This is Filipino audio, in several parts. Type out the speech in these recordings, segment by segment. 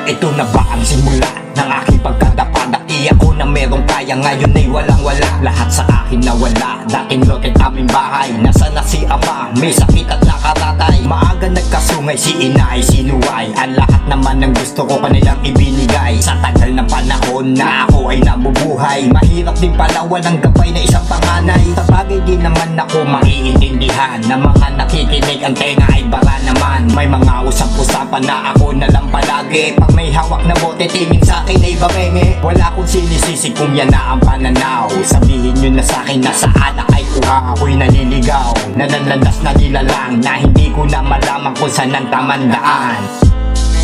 Ito na ba ang simula ng aking pagkadapadaki? Ako na merong kaya, ngayon ay walang wala. Lahat sa akin nawala, dating rocket aming bahay. Nasa na si ama, may sakit at nakatatay. Maaga nagkasungay, si ina ay sinuway. Ang lahat naman ng gusto ko kanilang ibinigay. Sa tagal ng panahon na ako ay nabubuhay, mahirap din pala walang gabay na isang panganay. Sa bagay din naman ako maiintindihan na mga nakikinig ang tenga ay bara naman. May mga usap-usapan na ako na lang palagi. Pag may hawak na bote, tingin sa akin ay barenge. Wala akong sinisisi kung yan na ang pananaw. Sabihin nyo na sa akin na sa alak ay kuha ako'y naliligaw. Nananlandas na nilalang na hindi ko na malaman kung saan ang tamandaan.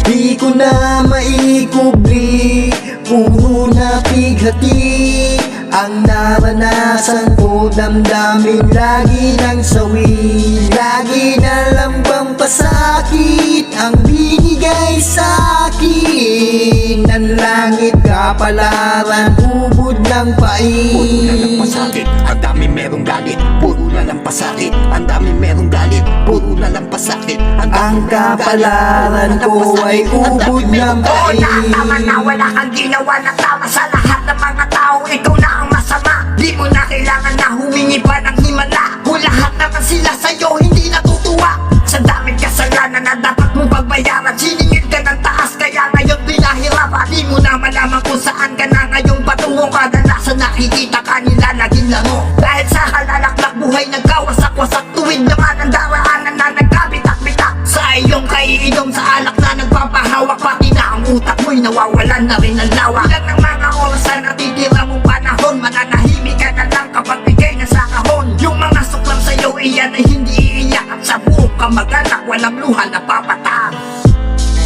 Di ko na maikubli, puro na pighati ang naranasan ko. Damdamin lagi ng sawi, lagi na lang bang pasakit ang binigay sa'kin. Ng langit kapalaran, ubod ng pait. Puro na lang pasakit, ang dami merong galit. Puro na lang pasakit, ang dami merong galit. Puro na lang pasakit, ang kapalaran ko ay ubod ng pait. Tama na, wala kang ginawa na tama sa lahat ng mga tao. Ikaw na ang masama, di mo na kailangan na humingi pa ng himala. Kung lahat naman sila sa'yo hindi natutuwa sa daming kasalanan na dapat mong pagbayaran. Siningil ka ng taas kaya ngayon pinahirapan. Di mo na malaman kung saan ka na ngayon patungo. Kadalasan nakikita ka nila naging laro. Dahil sa kalalaklak buhay nagkawasak-wasak, tuwid naman ang daraanan na nagkabitak-bitak. Sa iyong kaiinom sa alak na nagpapahawak, pati na ang utak mo'y nawawalan na rin ng lawak. Ilan ng mga oras na natitira mong panahon, mananahimik ka na lang kapag bigay na sa kahon. Yung mga suklam sa'yo iyan ay hindi iiyak, at sa buong kamag-anak walang luha na papatang.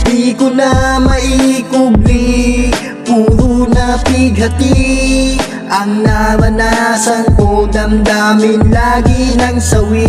Di ko na maikubli, puro na pighati ang naranasan ko. Damdamin lagi ng sawi,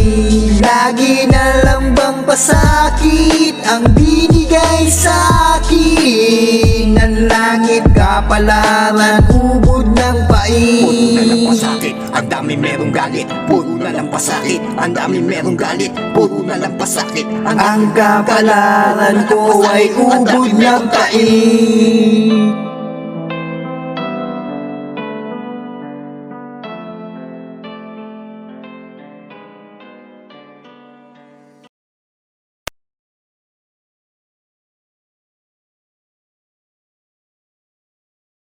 lagi na lang bang pasakit ang binigay sa'kin. Ng langit kapalaran, ubod ng pait. puro na lang pasakit, ang dami merong galit. Puro na lang pasakit, ang dami merong galit. Puro na lang pasakit, Ang kapalaran ko ay ubod ng pait.